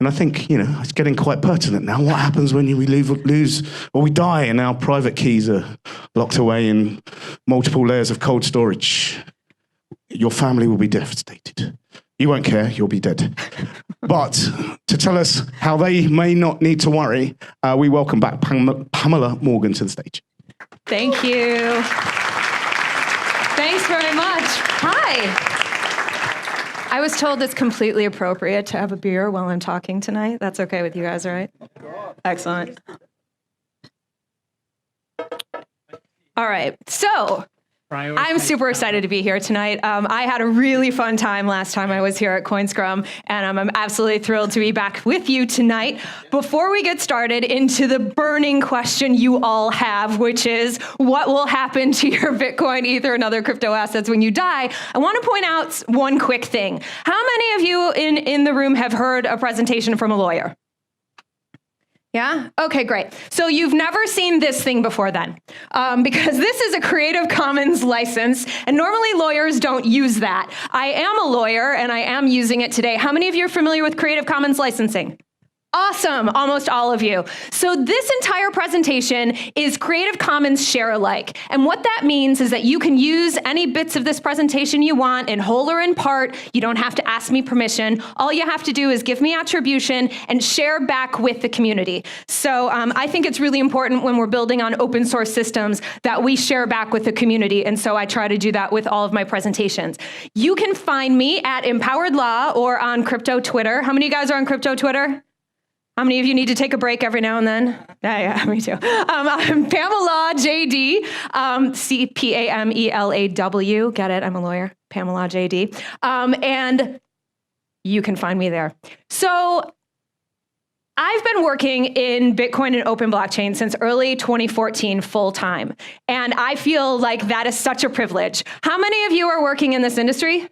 And I think, it's getting quite pertinent now. What happens when we lose or we die and our private keys are locked away in multiple layers of cold storage? Your family will be devastated. You won't care, you'll be dead. But to tell us how they may not need to worry, we welcome back Pamela Morgan to the stage. Thank you. Thanks very much. Hi. I was told it's completely appropriate to have a beer while I'm talking tonight. That's okay with you guys, right? Excellent. All right, so I'm super excited to be here tonight. I had a really fun time last time I was here at CoinScrum, and I'm absolutely thrilled to be back with you tonight. Before we get started into the burning question you all have, which is what will happen to your Bitcoin, Ether, and other crypto assets when you die, I want to point out one quick thing. How many of you in the room have heard a presentation from a lawyer? Yeah? Okay, great. So you've never seen this thing before then, because this is a Creative Commons license, and normally lawyers don't use that. I am a lawyer, and I am using it today. How many of you are familiar with Creative Commons licensing? Awesome, almost all of you. So this entire presentation is Creative Commons share alike. And what that means is that you can use any bits of this presentation you want in whole or in part. You don't have to ask me permission. All you have to do is give me attribution and share back with the community. So I think it's really important when we're building on open source systems that we share back with the community. And so I try to do that with all of my presentations. You can find me at Empowered Law or on Crypto Twitter. How many of you guys are on Crypto Twitter? How many of you need to take a break every now and then? Yeah, me too. I'm Pamela JD, Pamelaw. Get it? I'm a lawyer. Pamela JD. And you can find me there. So I've been working in Bitcoin and open blockchain since early 2014 full time. And I feel like that is such a privilege. How many of you are working in this industry?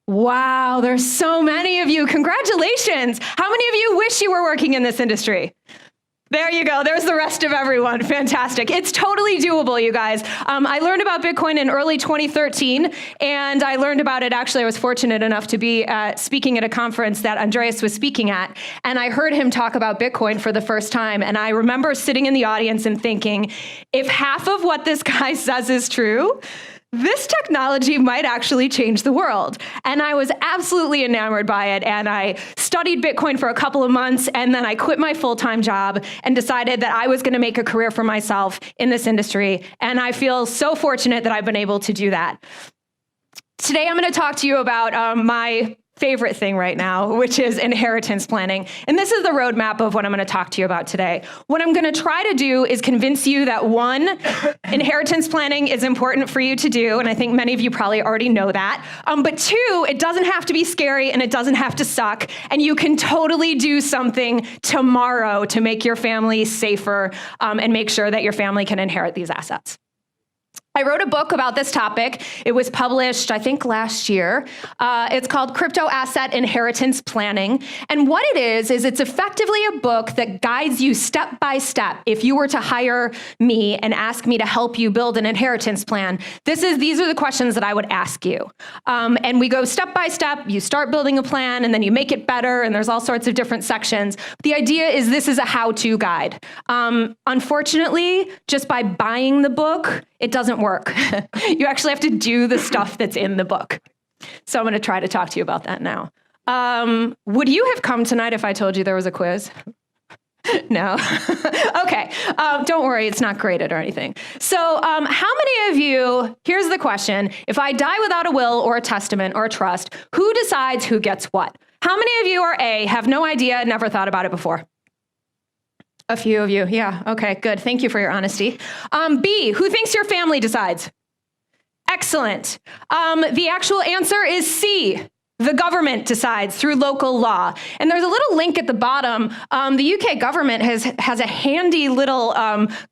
Wow, there's so many of you. Congratulations. How many of you wish you were working in this industry? There you go. There's the rest of everyone. Fantastic. It's totally doable, you guys. I learned about Bitcoin in early 2013, and I learned about it, actually, I was fortunate enough to be speaking at a conference that Andreas was speaking at, and I heard him talk about Bitcoin for the first time, and I remember sitting in the audience and thinking, if half of what this guy says is true, this technology might actually change the world. And I was absolutely enamored by it. And I studied Bitcoin for a couple of months, and then I quit my full-time job and decided that I was going to make a career for myself in this industry. And I feel so fortunate that I've been able to do that. Today, I'm going to talk to you about my favorite thing right now, which is inheritance planning. And this is the roadmap of what I'm going to talk to you about today. What I'm going to try to do is convince you that, one, inheritance planning is important for you to do, and I think many of you probably already know that. But two, it doesn't have to be scary and it doesn't have to suck, and you can totally do something tomorrow to make your family safer and make sure that your family can inherit these assets. I wrote a book about this topic. It was published, I think, last year. It's called Crypto Asset Inheritance Planning. And what it is it's effectively a book that guides you step by step. If you were to hire me and ask me to help you build an inheritance plan, these are the questions that I would ask you. And we go step by step. You start building a plan, and then you make it better, and there's all sorts of different sections. The idea is this is a how-to guide. Unfortunately, just by buying the book, it doesn't work. You actually have to do the stuff that's in the book. So I'm going to try to talk to you about that now. Would you have come tonight if I told you there was a quiz? No? Okay. Don't worry, it's not graded or anything. So how many of you, here's the question, if I die without a will or a testament or a trust, who decides who gets what? How many of you are A, have no idea, never thought about it before? A few of you, yeah, okay, good. Thank you for your honesty. B, who thinks your family decides? Excellent. The actual answer is C. The government decides through local law. And there's a little link at the bottom. The UK government has a handy little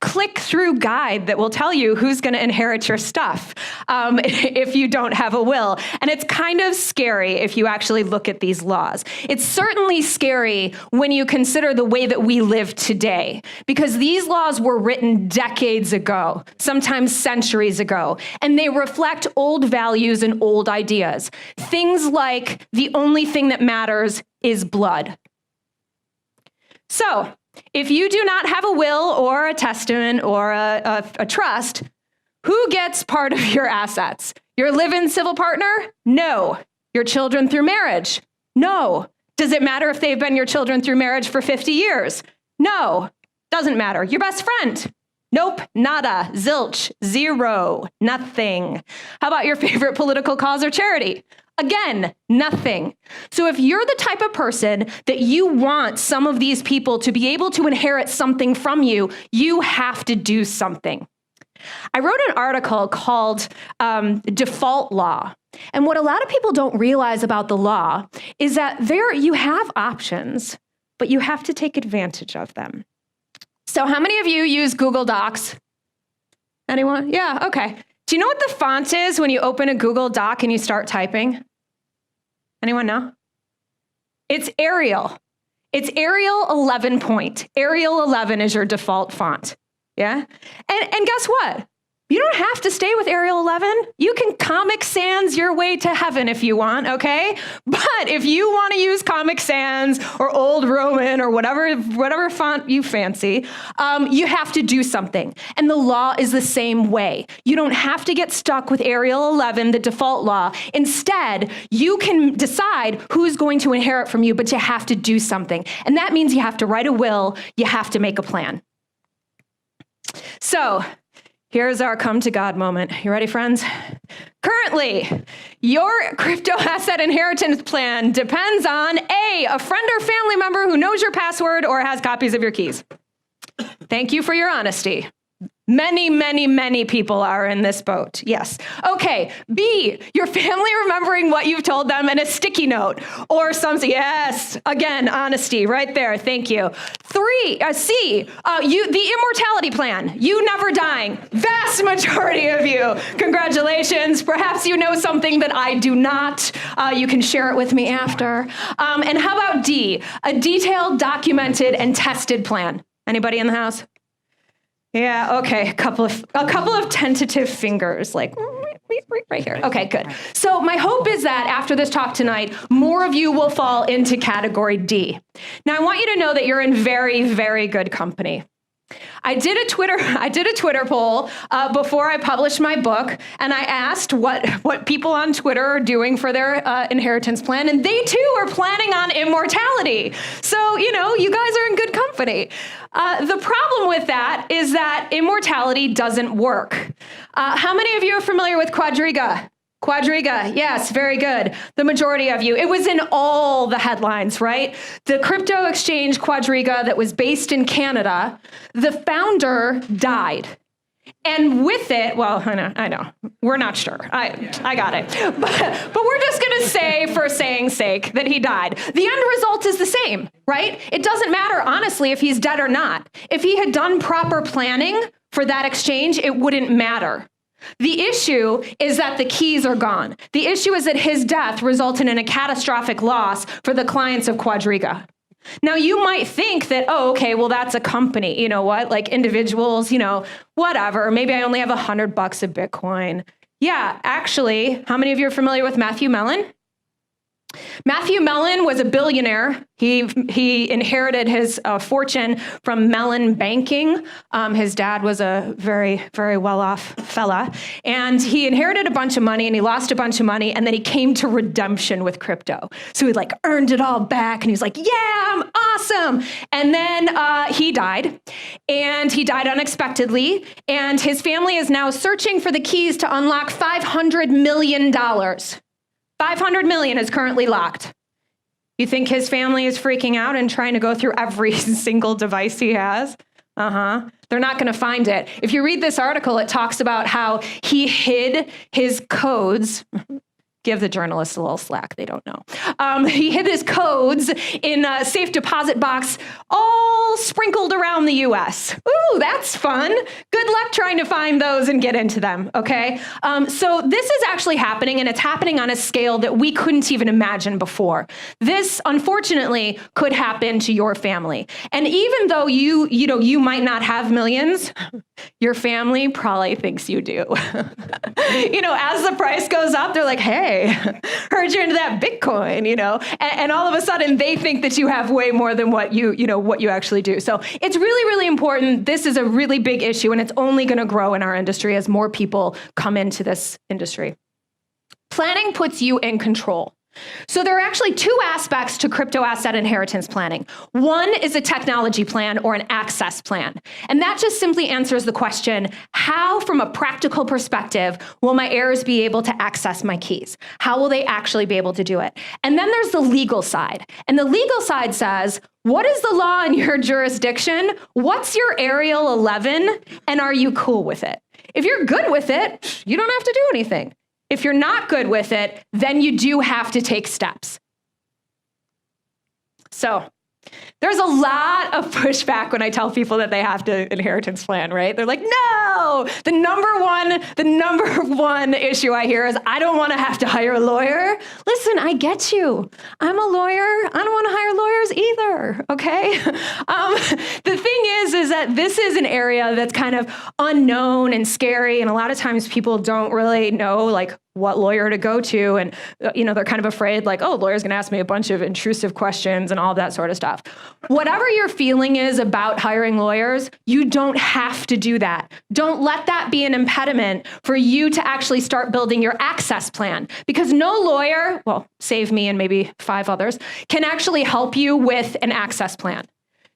click-through guide that will tell you who's going to inherit your stuff if you don't have a will. And it's kind of scary if you actually look at these laws. It's certainly scary when you consider the way that we live today, because these laws were written decades ago, sometimes centuries ago, and they reflect old values and old ideas. things like the only thing that matters is blood. So, if you do not have a will or a testament or a trust, who gets part of your assets? Your live-in civil partner? No. Your children through marriage? No. Does it matter if they've been your children through marriage for 50 years? No. Doesn't matter. Your best friend? Nope. Nada. Zilch. Zero. Nothing. How about your favorite political cause or charity? Again, nothing. So if you're the type of person that you want some of these people to be able to inherit something from you, you have to do something. I wrote an article called Default Law. And what a lot of people don't realize about the law is that you have options, but you have to take advantage of them. So how many of you use Google Docs? Anyone? Yeah, okay. Do you know what the font is when you open a Google Doc and you start typing? Anyone know? It's Arial. It's Arial 11 point. Arial 11 is your default font. Yeah? And guess what? You don't have to stay with Arial 11. You can Comic Sans your way to heaven if you want, okay? But if you want to use Comic Sans or Old Roman or whatever font you fancy, you have to do something. And the law is the same way. You don't have to get stuck with Arial 11, the default law. Instead, you can decide who's going to inherit from you, but you have to do something. And that means you have to write a will, you have to make a plan. So, here's our come to God moment. You ready, friends? Currently, your crypto asset inheritance plan depends on a friend or family member who knows your password or has copies of your keys. Thank you for your honesty. Many, many, many people are in this boat. Yes. Okay. B, your family remembering what you've told them in a sticky note or something. Yes. Again, honesty right there. Thank you. C, the immortality plan. You never dying. Vast majority of you. Congratulations. Perhaps you know something that I do not. You can share it with me after. And how about D, a detailed, documented, and tested plan? Anybody in the house? Yeah, okay, a couple of tentative fingers, like right here. Okay, good. So my hope is that after this talk tonight, more of you will fall into category D. Now I want you to know that you're in very, very good company. I did a Twitter poll before I published my book, and I asked what people on Twitter are doing for their inheritance plan, and they too are planning on immortality. So, you guys are in good company. The problem with that is that immortality doesn't work. How many of you are familiar with Quadriga? Quadriga, yes, very good. The majority of you. It was in all the headlines, right? The crypto exchange Quadriga that was based in Canada, the founder died. And with it, well, I know, we're not sure. I got it. But we're just going to say, for saying's sake, that he died. The end result is the same, right? It doesn't matter, honestly, if he's dead or not. If he had done proper planning for that exchange, it wouldn't matter. The issue is that the keys are gone. The issue is that his death resulted in a catastrophic loss for the clients of Quadriga. Now, you might think that, okay, well, that's a company. You know what? Like individuals, whatever. Maybe I only have $100 of Bitcoin. Yeah, actually, how many of you are familiar with Matthew Mellon? Matthew Mellon was a billionaire. He inherited his fortune from Mellon Banking. His dad was a very, very well-off fella. And he inherited a bunch of money, and he lost a bunch of money, and then he came to redemption with crypto. So he earned it all back, and he was like, yeah, I'm awesome. And then he died, and he died unexpectedly, and his family is now searching for the keys to unlock $500 million. 500 million is currently locked. You think his family is freaking out and trying to go through every single device he has? They're not going to find it. If you read this article, it talks about how he hid his codes. Give the journalists a little slack. They don't know. He hid his codes in a safe deposit box all sprinkled around the U.S. Ooh, that's fun. Good luck trying to find those and get into them, okay? So this is actually happening, and it's happening on a scale that we couldn't even imagine before. This, unfortunately, could happen to your family. And even though you might not have millions, your family probably thinks you do. As the price goes up, they're like, hey, hey, heard you're into that Bitcoin, and all of a sudden they think that you have way more than what you actually do. So it's really, really important. This is a really big issue, and it's only going to grow in our industry as more people come into this industry. Planning puts you in control. So there are actually two aspects to crypto asset inheritance planning. One is a technology plan or an access plan. And that just simply answers the question, how, from a practical perspective, will my heirs be able to access my keys? How will they actually be able to do it? And then there's the legal side. And the legal side says, what is the law in your jurisdiction? What's your Arial 11? And are you cool with it? If you're good with it, you don't have to do anything. If you're not good with it, then you do have to take steps. So there's a lot of pushback when I tell people that they have to inheritance plan, right? They're like, no, the number one issue I hear is, I don't want to have to hire a lawyer. Listen, I get you. I'm a lawyer. I don't want to hire lawyers either, okay? The thing is that this is an area that's kind of unknown and scary, and a lot of times people don't really know, like, what lawyer to go to. And, they're kind of afraid, like, oh, lawyer's going to ask me a bunch of intrusive questions and all that sort of stuff. Whatever your feeling is about hiring lawyers, you don't have to do that. Don't let that be an impediment for you to actually start building your access plan, because no lawyer, well, save me and maybe 5 others, can actually help you with an access plan.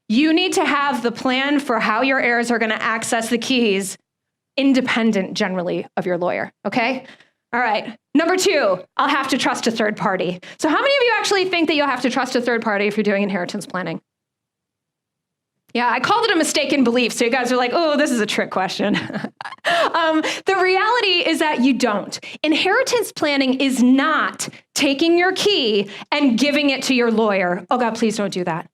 You need to have the plan for how your heirs are going to access the keys independent generally of your lawyer, okay? All right. Number 2, I'll have to trust a third party. So how many of you actually think that you'll have to trust a third party if you're doing inheritance planning? Yeah, I called it a mistaken belief. So you guys are like, oh, this is a trick question. The reality is that you don't. Inheritance planning is not taking your key and giving it to your lawyer. Oh God, please don't do that.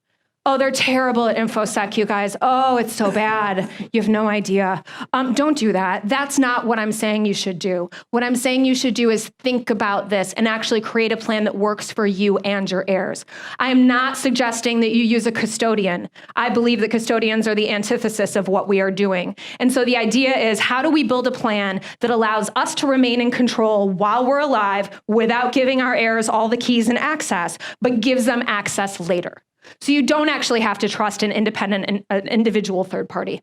Oh, they're terrible at InfoSec, you guys. Oh, it's so bad. You have no idea. Don't do that. That's not what I'm saying you should do. What I'm saying you should do is think about this and actually create a plan that works for you and your heirs. I am not suggesting that you use a custodian. I believe that custodians are the antithesis of what we are doing. And so the idea is, how do we build a plan that allows us to remain in control while we're alive without giving our heirs all the keys and access, but gives them access later? So you don't actually have to trust an independent, individual third party.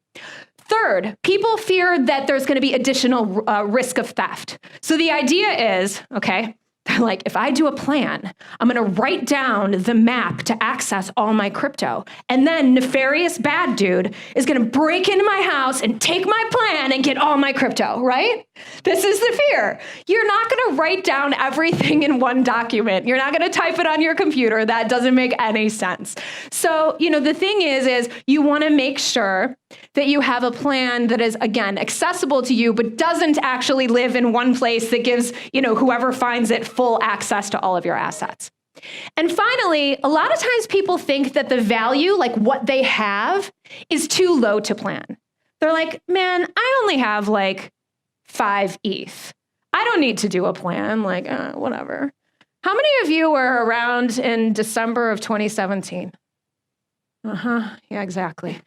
Third, people fear that there's going to be additional risk of theft. So the idea is, okay, they're like, if I do a plan, I'm going to write down the map to access all my crypto. And then nefarious bad dude is going to break into my house and take my plan and get all my crypto, right? This is the fear. You're not going to write down everything in one document. You're not going to type it on your computer. That doesn't make any sense. So, the thing is you want to make sure that you have a plan that is, again, accessible to you, but doesn't actually live in one place that gives, whoever finds it full access to all of your assets. And finally, a lot of times people think that the value, like what they have, is too low to plan. They're like, man, I only have like 5 ETH. I don't need to do a plan, whatever. How many of you were around in December of 2017? Yeah, exactly.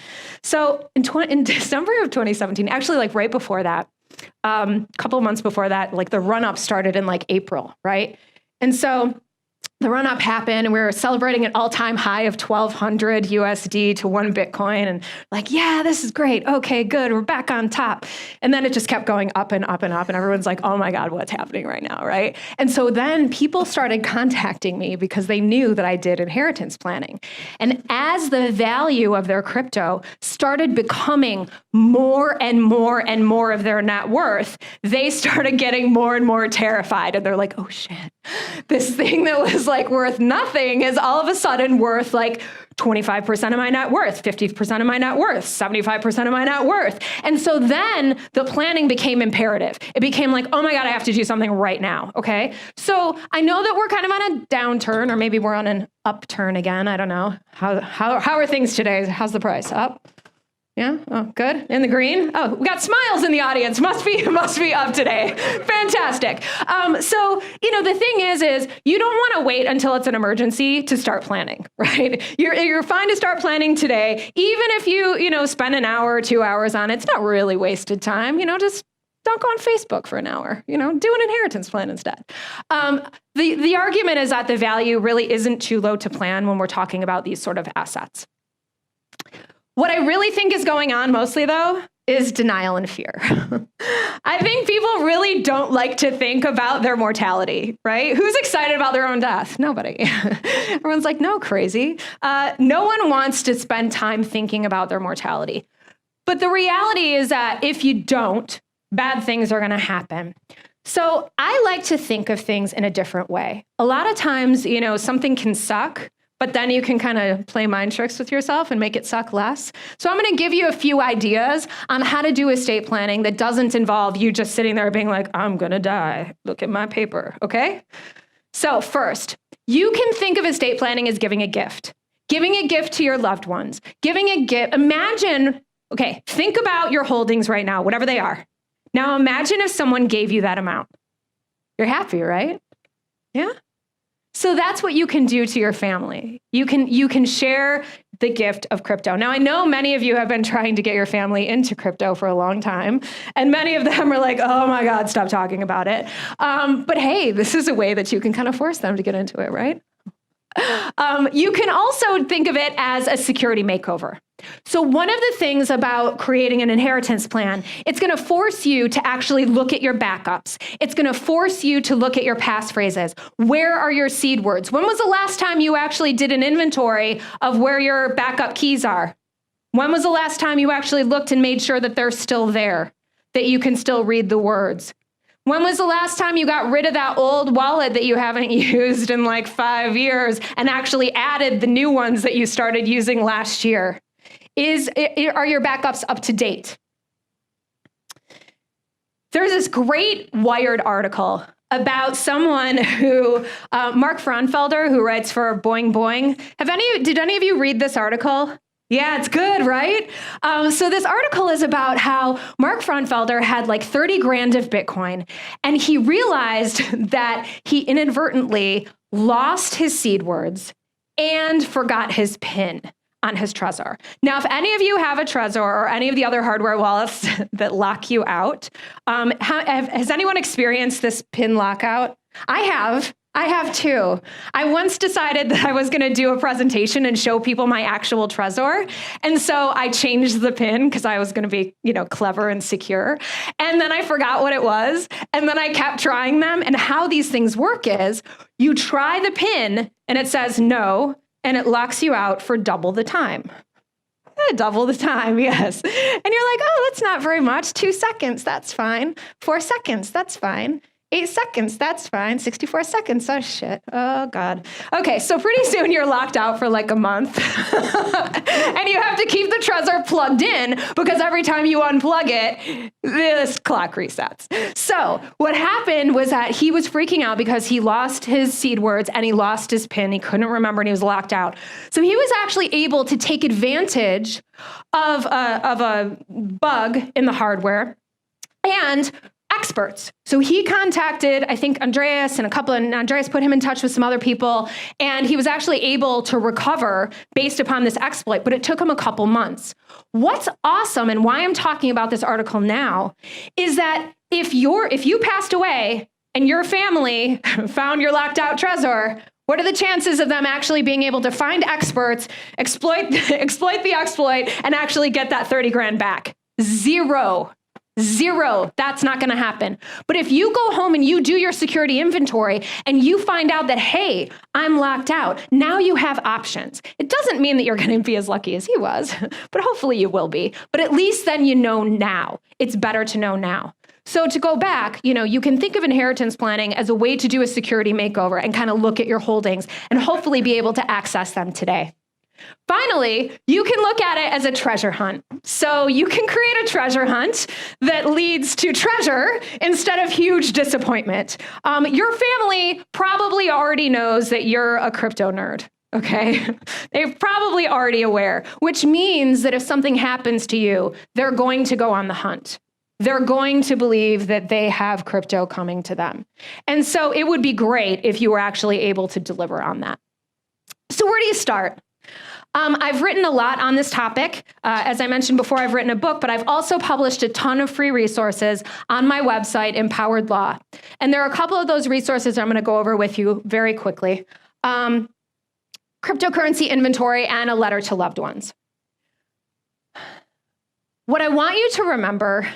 So in December of 2017, actually right before that, a couple of months before that, the run-up started in April, right? And so the run-up happened, and we were celebrating an all-time high of 1,200 USD to 1 Bitcoin, and yeah, this is great. Okay, good, we're back on top. And then it just kept going up and up and up, and everyone's like, oh my God, what's happening right now, right? And so then people started contacting me because they knew that I did inheritance planning. And as the value of their crypto started becoming more and more and more of their net worth, they started getting more and more terrified, and they're like, oh shit, this thing that was worth nothing is all of a sudden worth 25% of my net worth, 50% of my net worth, 75% of my net worth. And so then the planning became imperative. It became oh my God, I have to do something right now, okay? So I know that we're kind of on a downturn, or maybe we're on an upturn again. I don't know. How are things today? How's the price? Up? Yeah? Oh, good. In the green? Oh, we got smiles in the audience. Must be up today. Fantastic. So, the thing is you don't want to wait until it's an emergency to start planning, right? You're fine to start planning today. Even if you spend an hour or 2 hours on it, it's not really wasted time. Just Don't go on Facebook for an hour. Do an inheritance plan instead. The argument is that the value really isn't too low to plan when we're talking about these sort of assets. What I really think is going on mostly, though, is denial and fear. I think people really don't like to think about their mortality, right? Who's excited about their own death? Nobody. Everyone's like, no, crazy. No one wants to spend time thinking about their mortality. But the reality is that if you don't, bad things are going to happen. So I like to think of things in a different way. A lot of times, something can suck, but then you can kind of play mind tricks with yourself and make it suck less. So I'm going to give you a few ideas on how to do estate planning that doesn't involve you just sitting there being like, I'm going to die. Look at my paper, okay? So first, you can think of estate planning as giving a gift. Giving a gift to your loved ones. Giving a gift. Think about your holdings right now, whatever they are. Now imagine if someone gave you that amount. You're happy, right? Yeah? So that's what you can do to your family. You can share the gift of crypto. Now, I know many of you have been trying to get your family into crypto for a long time, and many of them are like, oh my God, stop talking about it. But hey, this is a way that you can kind of force them to get into it, right? You can also think of it as a security makeover. So one of the things about creating an inheritance plan, it's going to force you to actually look at your backups. It's going to force you to look at your passphrases. Where are your seed words? When was the last time you actually did an inventory of where your backup keys are? When was the last time you actually looked and made sure that they're still there, that you can still read the words? When was the last time you got rid of that old wallet that you haven't used in like 5 years and actually added the new ones that you started using last year? Are your backups up to date? There's this great Wired article about someone who, Mark Fraunfelder, who writes for Boing Boing. Did any of you read this article? Yeah, it's good, right? So this article is about how Mark Fraunfelder had like 30 grand of Bitcoin, and he realized that he inadvertently lost his seed words and forgot his PIN on his Trezor. Now, if any of you have a Trezor or any of the other hardware wallets that lock you out, has anyone experienced this PIN lockout? I have too. I once decided that I was going to do a presentation and show people my actual Trezor. And so I changed the PIN because I was going to be, clever and secure. And then I forgot what it was. And then I kept trying them. And how these things work is you try the PIN and it says no, and it locks you out for double the time. Double the time, yes. And you're like, oh, that's not very much. 2 seconds, that's fine. 4 seconds, that's fine. 8 seconds, that's fine. 64 seconds, oh shit, oh God. Okay, so pretty soon you're locked out for like a month. And you have to keep the Trezor plugged in because every time you unplug it, this clock resets. So what happened was that he was freaking out because he lost his seed words and he lost his PIN. He couldn't remember and he was locked out. So he was actually able to take advantage of a bug in the hardware and experts. So he contacted, I think, Andreas and Andreas put him in touch with some other people, and he was actually able to recover based upon this exploit, but it took him a couple months. What's awesome, and why I'm talking about this article now, is that if you passed away and your family found your locked out Trezor, what are the chances of them actually being able to find experts, exploit the exploit, and actually get that 30 grand back? Zero. That's not going to happen. But if you go home and you do your security inventory and you find out that, hey, I'm locked out, now you have options. It doesn't mean that you're going to be as lucky as he was, but hopefully you will be. But at least then you know now. It's better to know now. So to go back, you can think of inheritance planning as a way to do a security makeover and kind of look at your holdings and hopefully be able to access them today. Finally, you can look at it as a treasure hunt. So you can create a treasure hunt that leads to treasure instead of huge disappointment. Your family probably already knows that you're a crypto nerd. Okay, they're probably already aware, which means that if something happens to you, they're going to go on the hunt. They're going to believe that they have crypto coming to them. And so it would be great if you were actually able to deliver on that. So where do you start? I've written a lot on this topic. As I mentioned before, I've written a book, but I've also published a ton of free resources on my website, Empowered Law. And there are a couple of those resources I'm going to go over with you very quickly. Cryptocurrency inventory and a letter to loved ones. What I want you to remember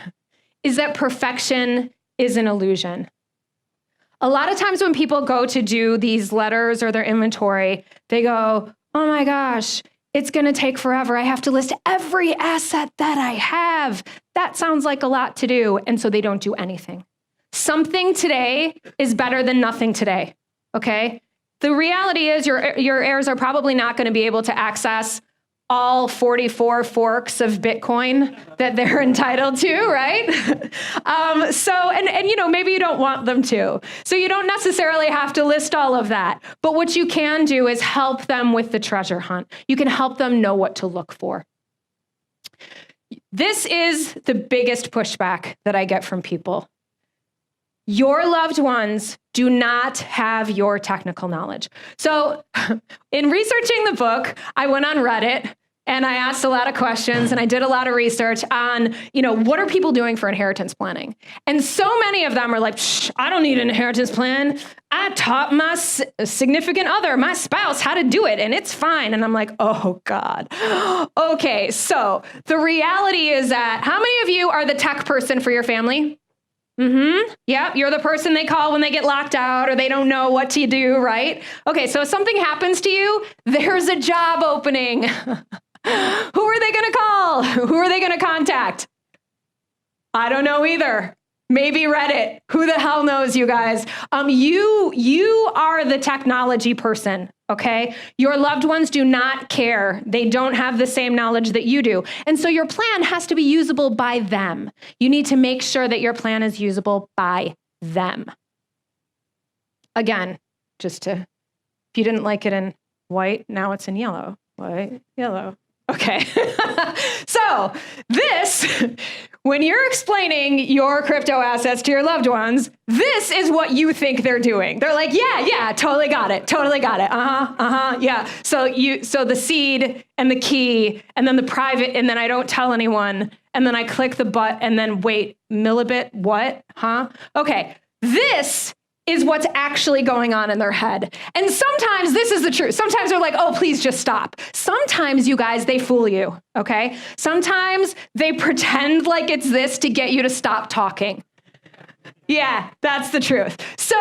is that perfection is an illusion. A lot of times when people go to do these letters or their inventory, they go, oh my gosh, it's going to take forever. I have to list every asset that I have. That sounds like a lot to do. And so they don't do anything. Something today is better than nothing today. Okay? The reality is your heirs are probably not going to be able to access all 44 forks of Bitcoin that they're entitled to, right? Maybe you don't want them to. So you don't necessarily have to list all of that. But what you can do is help them with the treasure hunt. You can help them know what to look for. This is the biggest pushback that I get from people. Your loved ones do not have your technical knowledge. So in researching the book, I went on Reddit and I asked a lot of questions and I did a lot of research on, what are people doing for inheritance planning? And so many of them are like, I don't need an inheritance plan. I taught my significant other, my spouse, how to do it and it's fine. And I'm like, oh God. Okay, so the reality is that how many of you are the tech person for your family? Yeah, you're the person they call when they get locked out or they don't know what to do, right? Okay, so if something happens to you, there's a job opening. Who are they going to call? Who are they going to contact? I don't know either. Maybe Reddit. Who the hell knows, you guys? You are the technology person, okay? Your loved ones do not care. They don't have the same knowledge that you do. And so your plan has to be usable by them. You need to make sure that your plan is usable by them. Again, if you didn't like it in white, now it's in yellow. White, yellow. Okay. So when you're explaining your crypto assets to your loved ones, this is what you think they're doing. They're like, yeah, totally got it. Yeah. So the seed and the key and then the private, and then I don't tell anyone. And then I click the button and then wait, millibit, what? Huh? Okay. This is what's actually going on in their head. And sometimes this is the truth. Sometimes they're like, oh, please just stop. Sometimes, you guys, they fool you, okay? Sometimes they pretend like it's this to get you to stop talking. Yeah, that's the truth. So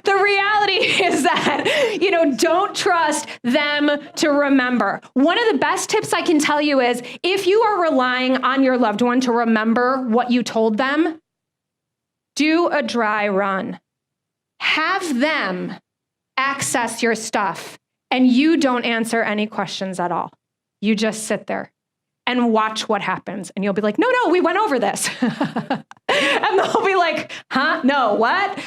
the reality is that, don't trust them to remember. One of the best tips I can tell you is if you are relying on your loved one to remember what you told them, do a dry run. Have them access your stuff and you don't answer any questions at all. You just sit there and watch what happens. And you'll be like, no, we went over this. And they'll be like, huh? No, what?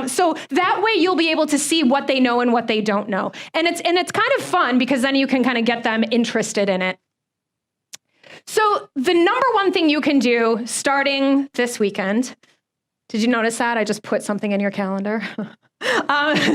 So that way you'll be able to see what they know and what they don't know. And it's kind of fun because then you can kind of get them interested in it. So the number one thing you can do starting this weekend, did you notice that? I just put something in your calendar.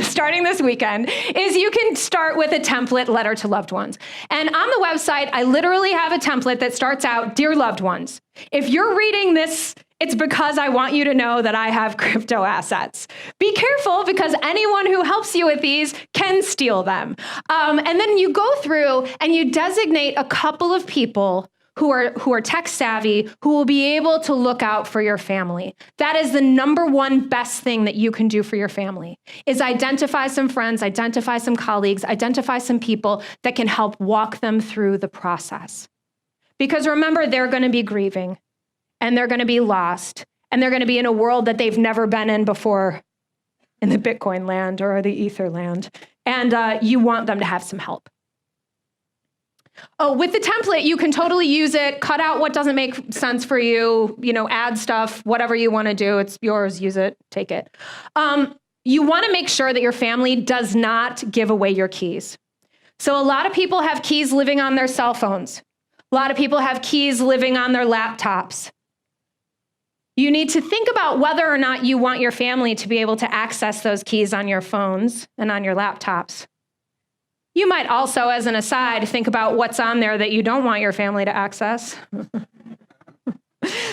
Starting this weekend, is you can start with a template letter to loved ones. And on the website, I literally have a template that starts out, Dear Loved Ones. If you're reading this, it's because I want you to know that I have crypto assets. Be careful because anyone who helps you with these can steal them. And then you go through and you designate a couple of people who are tech savvy, who will be able to look out for your family. That is the number one best thing that you can do for your family, is identify some friends, identify some colleagues, identify some people that can help walk them through the process. Because remember, they're going to be grieving and they're going to be lost and they're going to be in a world that they've never been in before in the Bitcoin land or the Ether land. And you want them to have some help. Oh, with the template, you can totally use it, cut out what doesn't make sense for you, add stuff, whatever you want to do. It's yours, use it, take it. You want to make sure that your family does not give away your keys. So a lot of people have keys living on their cell phones. A lot of people have keys living on their laptops. You need to think about whether or not you want your family to be able to access those keys on your phones and on your laptops. You might also, as an aside, think about what's on there that you don't want your family to access.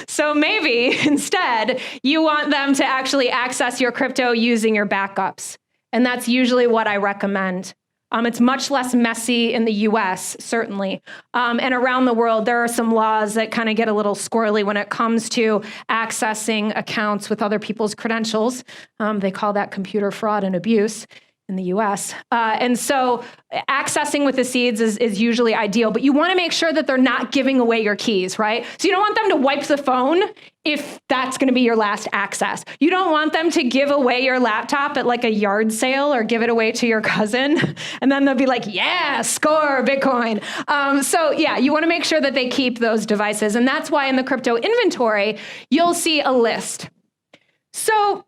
So maybe instead, you want them to actually access your crypto using your backups. And that's usually what I recommend. It's much less messy in the US, certainly. And around the world, there are some laws that kind of get a little squirrely when it comes to accessing accounts with other people's credentials. They call that computer fraud and abuse in the US. And so accessing with the seeds is usually ideal, but you want to make sure that they're not giving away your keys, right? So you don't want them to wipe the phone if that's going to be your last access. You don't want them to give away your laptop at like a yard sale or give it away to your cousin. And then they'll be like, yeah, score Bitcoin. So yeah, you want to make sure that they keep those devices. And that's why in the crypto inventory, you'll see a list. So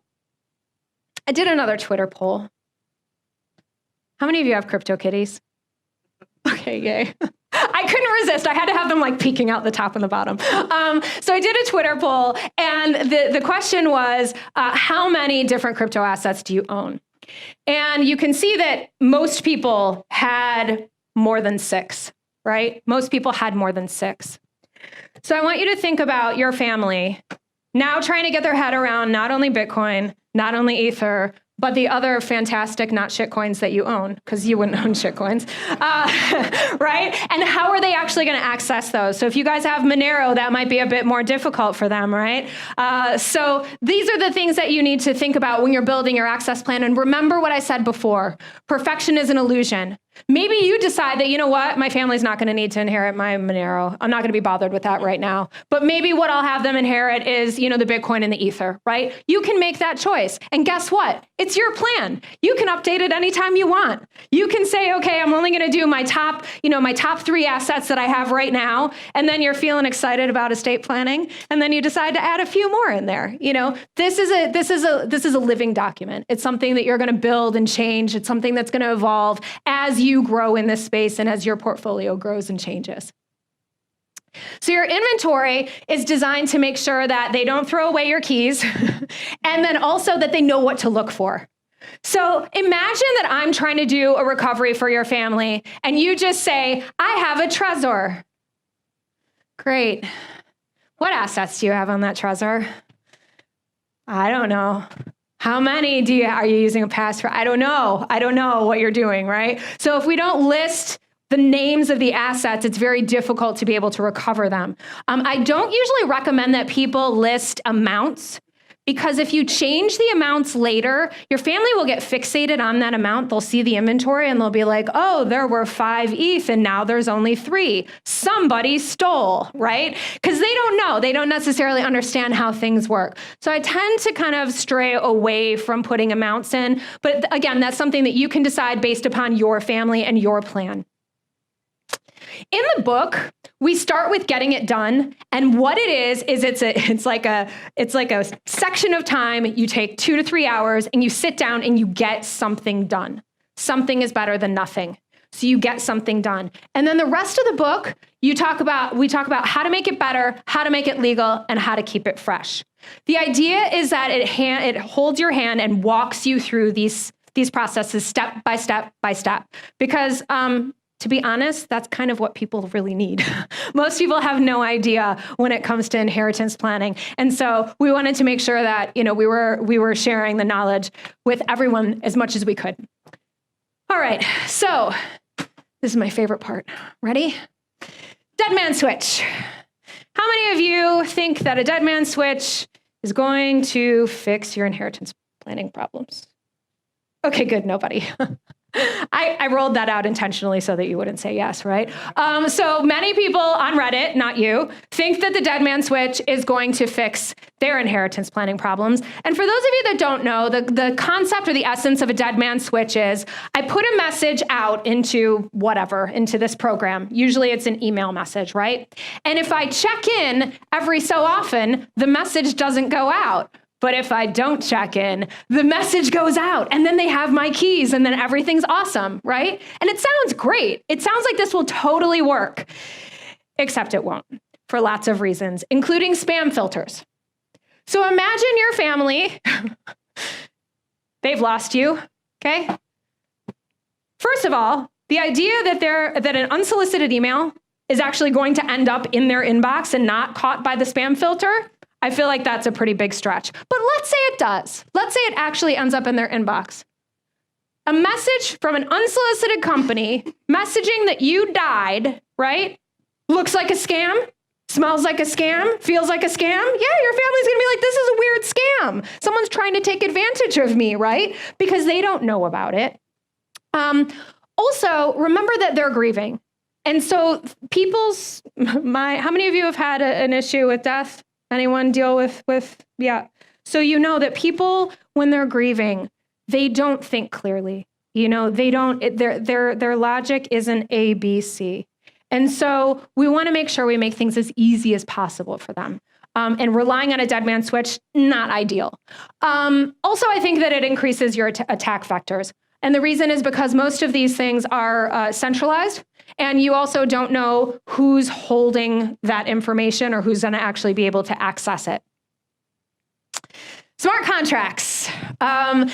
I did another Twitter poll. How many of you have crypto kitties? Okay, yay. I couldn't resist. I had to have them like peeking out the top and the bottom. So I did a Twitter poll, and the question was, how many different crypto assets do you own? And you can see that most people had more than 6, right? Most people had more than 6. So I want you to think about your family now trying to get their head around not only Bitcoin, not only Ether, but the other fantastic not shit coins that you own, because you wouldn't own shit coins, right? And how are they actually going to access those? So if you guys have Monero, that might be a bit more difficult for them, right? So these are the things that you need to think about when you're building your access plan. And remember what I said before, perfection is an illusion. Maybe you decide that, you know what, my family's not going to need to inherit my Monero. I'm not going to be bothered with that right now. But maybe what I'll have them inherit is, you know, the Bitcoin and the Ether, right? You can make that choice. And guess what? It's your plan. You can update it anytime you want. You can say, okay, I'm only going to do my top 3 assets that I have right now. And then you're feeling excited about estate planning. And then you decide to add a few more in there. You know, this is a living document. It's something that you're going to build and change. It's something that's going to evolve as you grow in this space and as your portfolio grows and changes. So your inventory is designed to make sure that they don't throw away your keys and then also that they know what to look for. So imagine that I'm trying to do a recovery for your family and you just say, I have a Trezor. Great. What assets do you have on that Trezor? I don't know. How many are you using a password? I don't know what you're doing, right? So if we don't list the names of the assets, it's very difficult to be able to recover them. I don't usually recommend that people list amounts, because if you change the amounts later, your family will get fixated on that amount. They'll see the inventory and they'll be like, oh, there were 5 ETH and now there's only 3. Somebody stole, right? Because they don't know. They don't necessarily understand how things work. So I tend to kind of stray away from putting amounts in. But again, that's something that you can decide based upon your family and your plan. In the book, we start with getting it done, and what it is it's like a section of time. You take 2 to 3 hours, and you sit down and you get something done. Something is better than nothing, so you get something done. And then the rest of the book, we talk about how to make it better, how to make it legal, and how to keep it fresh. The idea is that it holds your hand and walks you through these processes step by step by step, because to be honest, that's kind of what people really need. Most people have no idea when it comes to inheritance planning. And so we wanted to make sure that, you know, we were sharing the knowledge with everyone as much as we could. All right, so this is my favorite part. Ready? Deadman switch. How many of you think that a Deadman switch is going to fix your inheritance planning problems? Okay, good, nobody. I rolled that out intentionally so that you wouldn't say yes, right? So many people on Reddit, not you, think that the Deadman switch is going to fix their inheritance planning problems. And for those of you that don't know, the concept or the essence of a Deadman switch is I put a message out into this program. Usually it's an email message, right? And if I check in every so often, the message doesn't go out. But if I don't check in, the message goes out and then they have my keys and then everything's awesome, right? And it sounds great. It sounds like this will totally work, except it won't for lots of reasons, including spam filters. So imagine your family, they've lost you, okay? First of all, The idea that an unsolicited email is actually going to end up in their inbox and not caught by the spam filter, I feel like that's a pretty big stretch. But let's say it does. Let's say it actually ends up in their inbox. A message from an unsolicited company messaging that you died, right? Looks like a scam, smells like a scam, feels like a scam. Yeah, your family's gonna be like, this is a weird scam. Someone's trying to take advantage of me, right? Because they don't know about it. Also, remember that they're grieving. And so how many of you have had an issue with death? Anyone deal with, yeah. So you know that people, when they're grieving, they don't think clearly. You know, their logic isn't A, B, C. And so we want to make sure we make things as easy as possible for them. And relying on a Deadman switch, not ideal. Also, I think that it increases your attack vectors. And the reason is because most of these things are centralized, and you also don't know who's holding that information or who's going to actually be able to access it. Smart contracts. A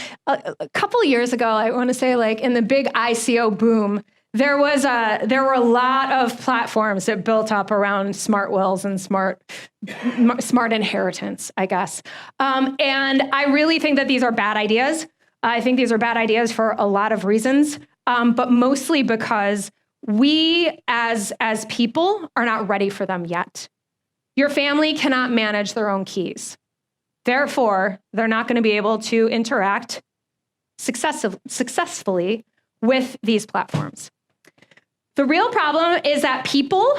couple years ago, I want to say, like in the big ICO boom, there were a lot of platforms that built up around smart wills and smart inheritance, I guess. And I really think that these are bad ideas. I think these are bad ideas for a lot of reasons, but mostly because we as people are not ready for them yet. Your family cannot manage their own keys. Therefore, they're not going to be able to interact successfully with these platforms. The real problem is that people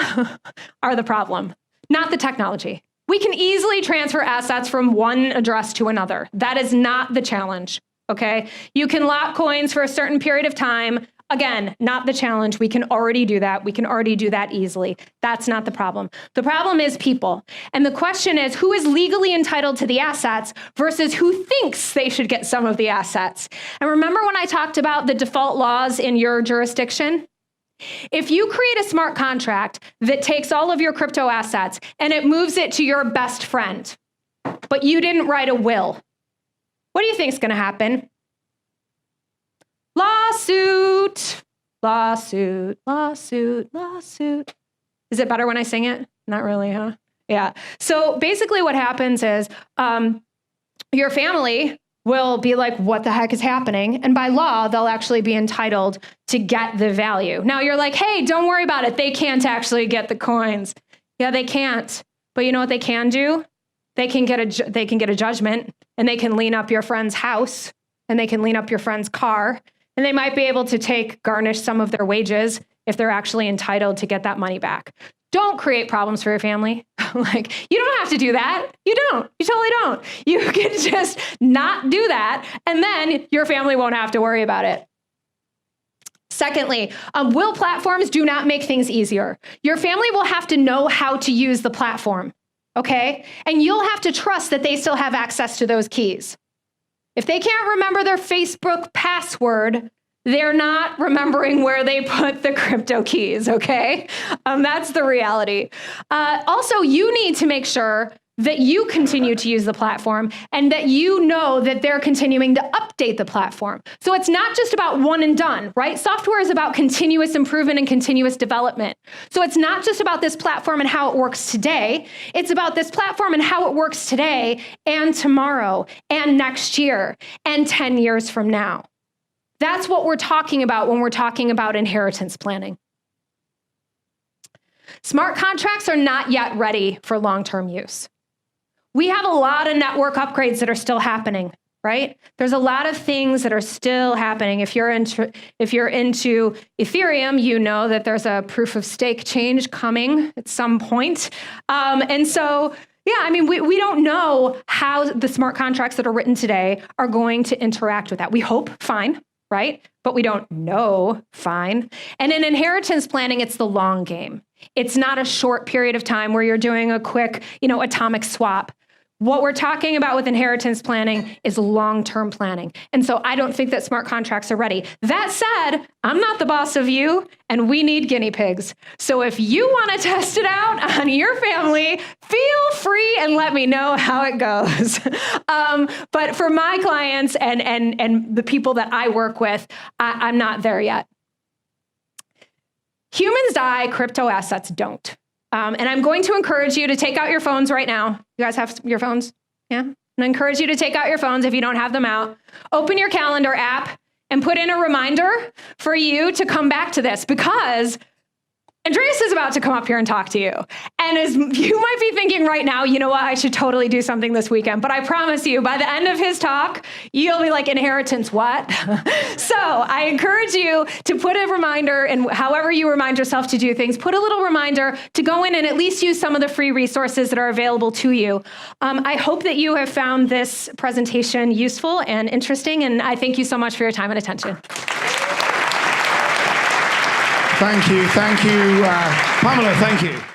are the problem, not the technology. We can easily transfer assets from one address to another. That is not the challenge, okay? You can lock coins for a certain period of time. Again, not the challenge. We can already do that. We can already do that easily. That's not the problem. The problem is people. And the question is, who is legally entitled to the assets versus who thinks they should get some of the assets? And remember when I talked about the default laws in your jurisdiction? If you create a smart contract that takes all of your crypto assets and it moves it to your best friend, but you didn't write a will, what do you think is going to happen? Lawsuit, lawsuit, lawsuit, lawsuit. Is it better when I sing it? Not really, huh? Yeah. So basically what happens is your family will be like, what the heck is happening? And by law, they'll actually be entitled to get the value. Now you're like, hey, don't worry about it. They can't actually get the coins. Yeah, they can't. But you know what they can do? They can get a judgment, and they can lien up your friend's house, and they can lien up your friend's car, and they might be able to garnish some of their wages if they're actually entitled to get that money back. Don't create problems for your family. Like, you don't have to do that. You don't. You totally don't. You can just not do that, and then your family won't have to worry about it. Secondly, will platforms do not make things easier. Your family will have to know how to use the platform, okay? And you'll have to trust that they still have access to those keys. If they can't remember their Facebook password, they're not remembering where they put the crypto keys, okay? That's the reality. Also, you need to make sure that you continue to use the platform and that you know that they're continuing to update the platform. So it's not just about one and done, right? Software is about continuous improvement and continuous development. So it's not just about this platform and how it works today. It's about this platform and how it works today and tomorrow and next year and 10 years from now. That's what we're talking about when we're talking about inheritance planning. Smart contracts are not yet ready for long-term use. We have a lot of network upgrades that are still happening, right? There's a lot of things that are still happening. If you're into Ethereum, you know that there's a proof of stake change coming at some point. And so, yeah, I mean, we don't know how the smart contracts that are written today are going to interact with that. We hope, fine. Right? But we don't know, fine. And in inheritance planning, it's the long game. It's not a short period of time where you're doing a quick, atomic swap. What we're talking about with inheritance planning is long-term planning. And so I don't think that smart contracts are ready. That said, I'm not the boss of you, and we need guinea pigs. So if you want to test it out on your family, feel free and let me know how it goes. But for my clients and the people that I work with, I'm not there yet. Humans die, crypto assets don't. And I'm going to encourage you to take out your phones right now. You guys have your phones? Yeah? I encourage you to take out your phones if you don't have them out. Open your calendar app and put in a reminder for you to come back to this, because Andreas is about to come up here and talk to you. And as you might be thinking right now, you know what, I should totally do something this weekend. But I promise you, by the end of his talk, you'll be like, inheritance, what? So I encourage you to put a reminder, and however you remind yourself to do things, put a little reminder to go in and at least use some of the free resources that are available to you. I hope that you have found this presentation useful and interesting, and I thank you so much for your time and attention. Thank you, Pamela, thank you.